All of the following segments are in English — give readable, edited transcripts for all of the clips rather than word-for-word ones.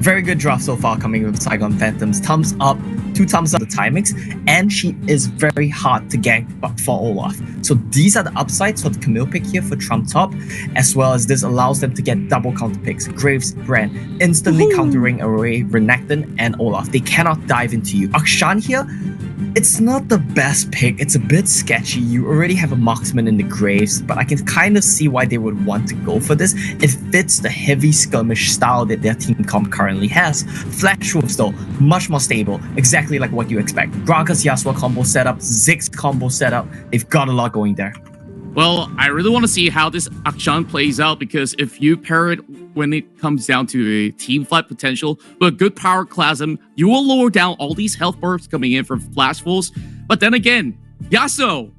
Very good draft so far coming with Saigon Phantoms. Thumbs up, 2 thumbs up the timings, and she is very hard to gank for Olaf. So these are the upsides for the Camille pick here for Trump top, as well as this allows them to get double counter picks. Graves, Brand, instantly countering away Renekton and Olaf. They cannot dive into you. Akshan here, it's not the best pick. It's a bit sketchy. You already have a marksman in the Graves, but I can kind of see why they would want to go for this. It fits the heavy skirmish style that their team comp currently has. Flash Wolves though, much more stable, exactly like what you expect. Gragas Yasuo combo setup, Ziggs combo setup, they've got a lot going there. Well, I really want to see how this Akshan plays out, because if you pair it when it comes down to a team fight potential with a good power clasm, you will lower down all these health bursts coming in from Flash Wolves. But then again, Yasuo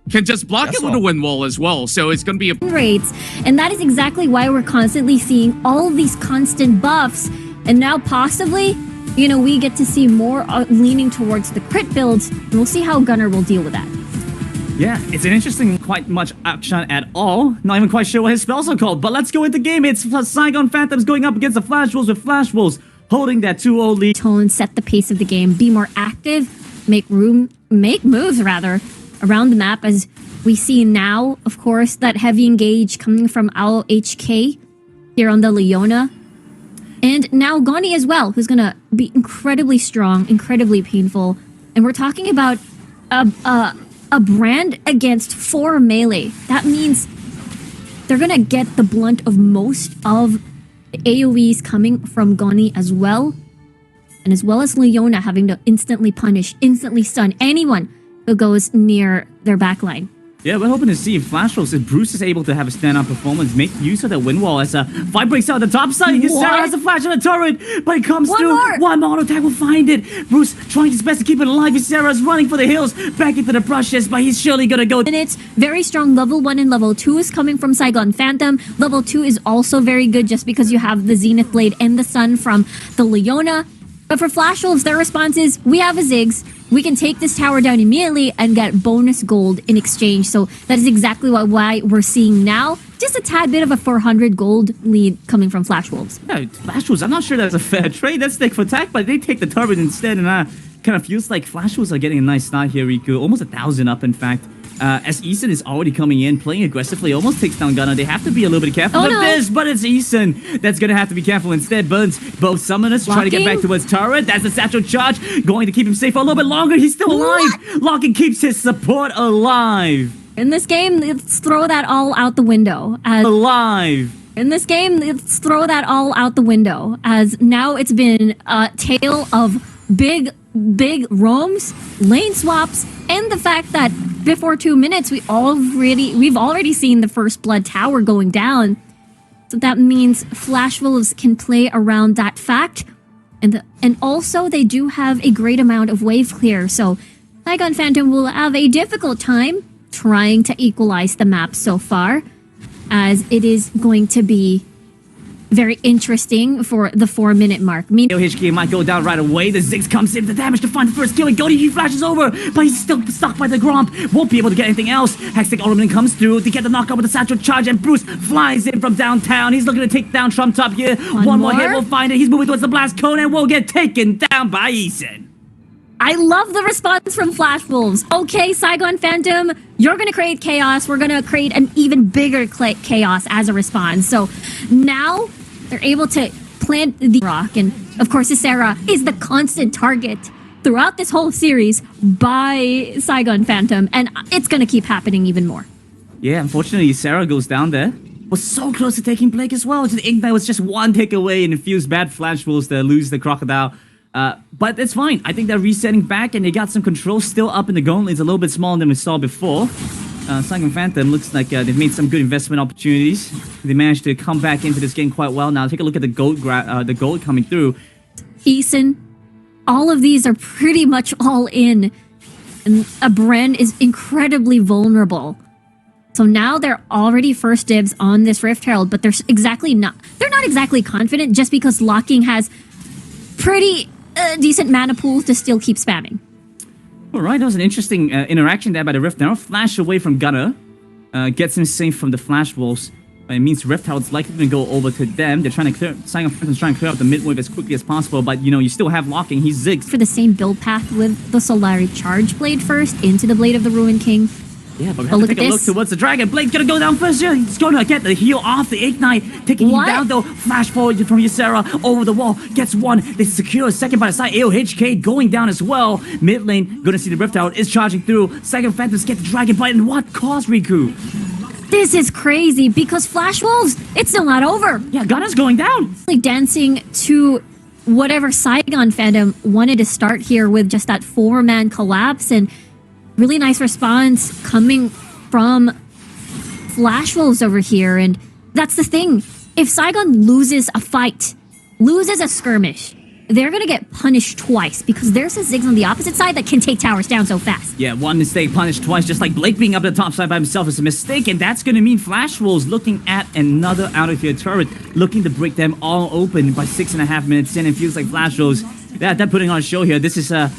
can just block it with a wind wall as well, so it's going to be a rates, and that is exactly why we're constantly seeing all of these constant buffs, and now possibly, you know, we get to see more leaning towards the crit builds, and we'll see how Gunnar will deal with that. Yeah, it's an interesting, quite much Akshan at all. Not even quite sure what his spells are called, but let's go into game. It's Saigon Phantoms going up against the Flash Wolves, with Flash Wolves holding that 2-0 lead. Tone, set the pace of the game, be more active, make moves rather, around the map, as we see now, of course, that heavy engage coming from Owl HK here on the Leona. And now Goni as well, who's gonna be incredibly strong, incredibly painful. And we're talking about a brand against 4 melee. That means they're gonna get the blunt of most of the AoEs coming from Goni as well. And as well as Leona having to instantly punish, instantly stun anyone who goes near their backline. Yeah, we're hoping to see if Flash Wolves, if Bruce is able to have a stand-up performance, make use of that wind wall as a fight breaks out on the top side. Sarah has a flash on the turret, but it comes through. One more auto attack will find it. Bruce trying his best to keep it alive. Sarah's running for the hills, back into the brushes, but he's surely gonna go. And it's very strong. Level 1 and level 2 is coming from Saigon Phantom. Level 2 is also very good just because you have the Zenith Blade and the Sun from the Leona. But for Flash Wolves, their response is, we have a Ziggs. We can take this tower down immediately and get bonus gold in exchange. So that is exactly why we're seeing now just a tad bit of a 400 gold lead coming from Flash Wolves. Yeah, Flash Wolves, I'm not sure that's a fair trade. That's take for attack, but they take the turret instead, and kind of feels like Flash Wolves are getting a nice start here, Riku. Almost 1,000 up, in fact. As Eason is already coming in, playing aggressively, almost takes down Gunnar. They have to be a little bit careful of this, but it's Eason that's going to have to be careful instead. Burns both summoners, trying to get back towards turret. That's the satchel charge, going to keep him safe for a little bit longer. He's still alive. Locking keeps his support alive. In this game, let's throw that all out the window. In this game, let's throw that all out the window, as now it's been a tale of big roams, lane swaps, and the fact that before 2 minutes we've already seen the first blood tower going down. So that means Flash Wolves can play around that fact, and also they do have a great amount of wave clear. So Saigon Phantom will have a difficult time trying to equalize the map so far, as it is going to be very interesting for the 4-minute mark. HK might go down right away. The Ziggs comes in, the damage to find the first kill. He flashes over, but he's still stuck by the Gromp. Won't be able to get anything else. Hextech Ornament comes through to get the knockout with the satchel charge, and Bruce flies in from downtown. He's looking to take down Trump top here. One more hit will find it. He's moving towards the blast cone and will get taken down by Eason. I love the response from Flash Wolves. Okay, Saigon Phantom, you're going to create chaos. We're going to create an even bigger chaos as a response. So now they're able to plant the rock. And of course, Sarah is the constant target throughout this whole series by Saigon Phantom. And it's going to keep happening even more. Yeah, unfortunately, Sarah goes down there. Was so close to taking Blake as well. The Ignite was just one take away, and it feels bad Flash Wolves to lose the Crocodile. But it's fine. I think they're resetting back, and they got some control still up in the gauntlet. It's a little bit smaller than we saw before. Saigon Phantom looks like they've made some good investment opportunities. They managed to come back into this game quite well. Now take a look at the gold coming through. Eason, all of these are pretty much all in, and a brand is incredibly vulnerable. So now they're already first dibs on this Rift Herald, but they're not exactly confident, just because Locking has pretty decent mana pools to still keep spamming. Alright, that was an interesting interaction there by the Rift Herald. Flash away from Gunnar. Gets him safe from the Flash Wolves. It means Rift Herald's likely going to go over to them. They're trying to clear... Saigon Phantom's trying to clear out the mid wave as quickly as possible, but, you know, you still have locking. He's zigged. For the same build path with the Solari Charge Blade first into the Blade of the Ruined King. Yeah, but we have to take a look towards the dragon. Blade's gonna go down first here. He's gonna get the heal off the ignite. Taking him down though. Flash forward from Ysera over the wall. Gets one. They secure a second by the side. AOHK going down as well. Mid lane, gonna see the Rift Herald is charging through. Saigon Phantoms get the dragon bite. And what caused Riku? This is crazy because Flash Wolves, it's still not over. Yeah, Gunna's going down. Dancing to whatever Saigon fandom wanted to start here with just that 4-man collapse, and really nice response coming from Flash Wolves over here. And that's the thing. If Saigon loses a fight, loses a skirmish, they're going to get punished twice because there's a Ziggs on the opposite side that can take towers down so fast. Yeah, one mistake punished twice, just like Blake being up the top side by himself is a mistake, and that's going to mean Flash Wolves looking at another out-of-here turret, looking to break them all open by 6.5 minutes in. It feels like Flash Wolves, yeah, they're putting on a show here. This is a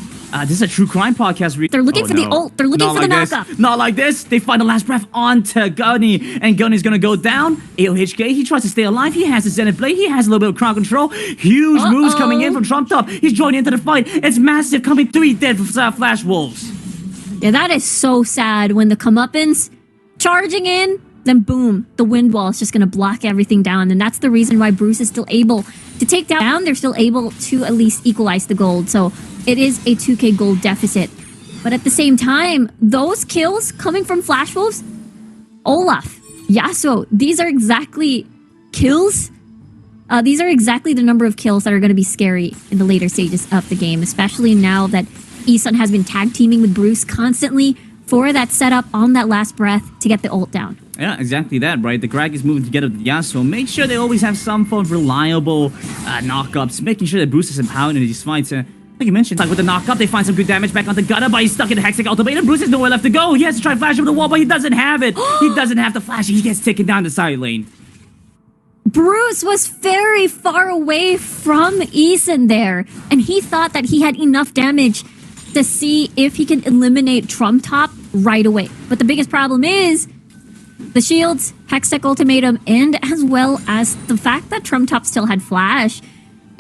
true crime podcast. They're looking for the ult. They're looking for the knockup. Not like this. They find the last breath onto Gunny, and Gunny's gonna go down. AOHK, he tries to stay alive. He has the Zenith Blade. He has a little bit of crowd control. Huge moves coming in from Trump Top. He's joining into the fight. It's massive. Coming 3 dead from Flash Wolves. Yeah, that is so sad when the comeuppance charging in, then boom, the wind wall is just gonna block everything down. And that's the reason why Bruce is still able to take down. They're still able to at least equalize the gold. So it is a 2k gold deficit. But at the same time, those kills coming from Flash Wolves, Olaf, Yasuo, these are exactly kills. These are exactly the number of kills that are going to be scary in the later stages of the game, especially now that Isun has been tag teaming with Bruce constantly for that setup on that last breath to get the ult down. Yeah, exactly that, right? The Greg is moving together with Yasuo. Make sure they always have some form of reliable knockups, making sure that Bruce is empowered in these fights. Like you mentioned, like with the knockup, they find some good damage back on the Gunner, but he's stuck in the Hextech Ultimate, and Bruce has nowhere left to go. He has to try to flash over the wall, but he doesn't have it. He doesn't have the flash. He gets taken down the side lane. Bruce was very far away from Isun there, and he thought that he had enough damage to see if he can eliminate Trump Top right away. But the biggest problem is the shields, Hextech Ultimatum, and as well as the fact that Trump Top still had flash.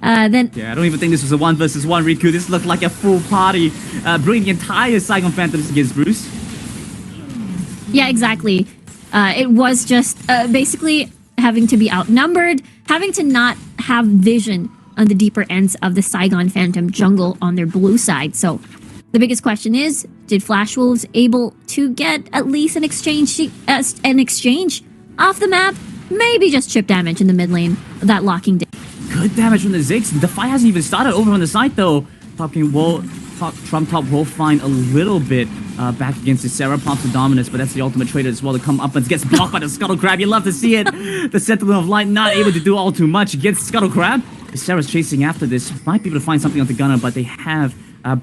Yeah, I don't even think this was a 1 versus 1, Riku. This looked like a full party, bringing the entire Saigon Phantoms against Bruce. Yeah, exactly. It was just basically having to be outnumbered, having to not have vision on the deeper ends of the Saigon Phantom jungle on their blue side. So the biggest question is, did Flash Wolves able to get at least an exchange off the map? Maybe just chip damage in the mid lane, that locking did. Good damage from the Ziggs. The fight hasn't even started over on the side though. Trump Top will find a little bit back against the Sarah. Pops the dominance, but that's the ultimate traitor as well to come up and gets blocked by the Scuttle Crab. You love to see it. The Sentinel of Light not able to do all too much against Scuttle Crab. Sarah's chasing after this. Might be able to find something on the Gunner, but they have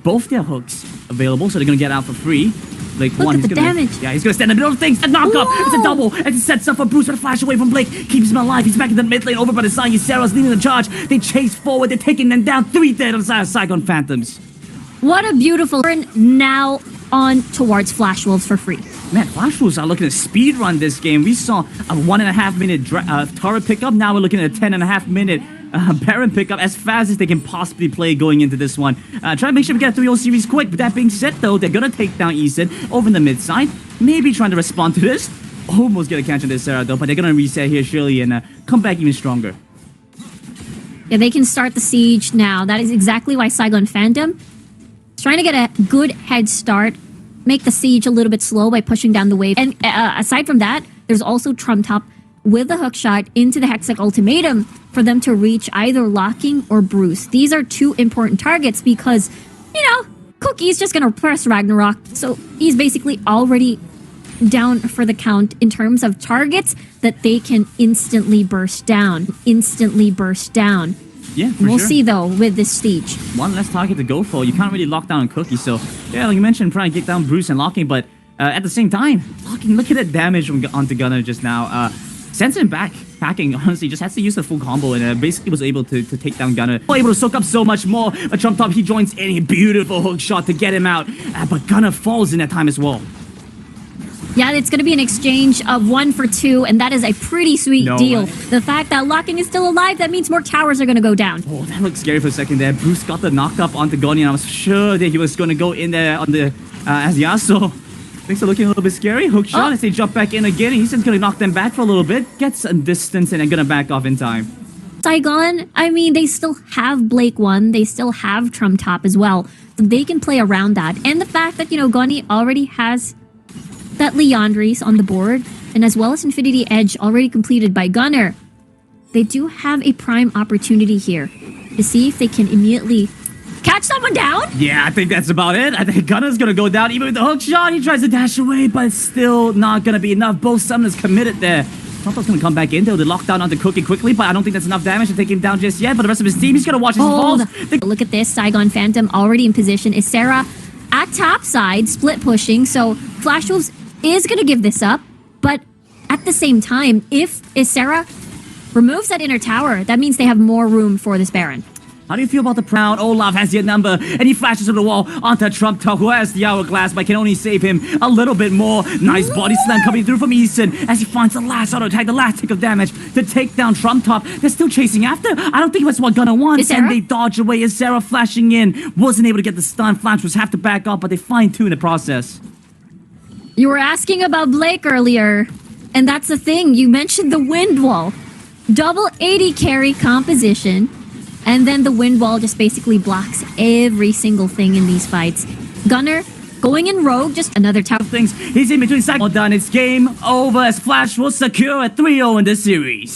both their hooks available, so they're gonna get out for free. Blake Look at the damage. Yeah, he's gonna stand in the middle of things. A knockup. It's a double. And it sets up for Bruce with a flash away from Blake. Keeps him alive. He's back in the mid lane over by the side. Sarah's leading the charge. They chase forward. They're taking them down. 3 dead on Saigon Phantoms. What a beautiful turn. Now on towards Flash Wolves for free. Man, Flash Wolves are looking to speed run this game. We saw a 1.5 minute turret pickup. Now we're looking at a 10.5 minute Baron pickup as fast as they can possibly play going into this one. Try to make sure we get a 3-0 series quick. But that being said, though, they're going to take down Isun over in the mid side. Maybe trying to respond to this. Almost get a catch on this Sarah, though. But they're going to reset here, surely, and come back even stronger. Yeah, they can start the siege now. That is exactly why Saigon Phantom is trying to get a good head start. Make the siege a little bit slow by pushing down the wave. And aside from that, there's also Trump Top with the hook shot into the Hextech Ultimatum for them to reach either Locking or Bruce. These are 2 important targets because, you know, Cookie's just going to press Ragnarok. So he's basically already down for the count in terms of targets that they can instantly burst down. Yeah, we'll sure. see, though, with this siege. One less target to go for. You can't really lock down Cookie. So, yeah, like you mentioned, trying to get down Bruce and Locking. But at the same time, Locking, look at that damage onto Gunner just now. Sends him back. Packing, honestly, just has to use the full combo and basically was able to take down Gunner. Able to soak up so much more. But Trump Top, he joins in a beautiful hook shot to get him out. But Gunner falls in that time as well. Yeah, it's going to be an exchange of 1 for 2, and that is a pretty sweet No deal. way. The fact that Locking is still alive, that means more towers are going to go down. Oh, that looked scary for a second there. Bruce got the knock up onto Goni, and I was sure that he was going to go in there on the as Yasuo. Things are looking a little bit scary. Hook shot as they jump back in again. He's just going to knock them back for a little bit. Gets some distance and then going to back off in time. Saigon, I mean, they still have Blake 1. They still have Trump Top as well. So they can play around that. And the fact that, Goni already has that Leandris on the board, and as well as Infinity Edge already completed by Gunnar, they do have a prime opportunity here to see if they can immediately catch someone down. Yeah, I think that's about it. I think Gunnar's going to go down. Even with the hook shot, he tries to dash away, but it's still not going to be enough. Both summoners committed there. Trump's going to come back in. They'll lock down onto Cookie quickly, but I don't think that's enough damage to take him down just yet. But the rest of his team, he's going to watch his balls. Look at this. Saigon Phantom already in position. Is Sarah at top side, split pushing. So Flash Wolves is going to give this up. But at the same time, if Sarah removes that inner tower, that means they have more room for this Baron. How do you feel about the proud? Olaf has your number, and he flashes to the wall onto Trump Top, who has the hourglass, but can only save him a little bit more. Nice body slam coming through from Eason as he finds the last auto attack, the last tick of damage to take down Trump Top. They're still chasing after. I don't think that's what Gunnar wants, and they dodge away as Sarah flashing in. Wasn't able to get the stun. Flash was have to back up, but they fine-tune the process. You were asking about Blake earlier, and that's the thing. You mentioned the wind wall. Double 80 carry composition. And then the wind wall just basically blocks every single thing in these fights. Gunnar going in rogue, just another tower. Things. He's in between. All done. It's game over as Flash will secure a 3-0 in this series.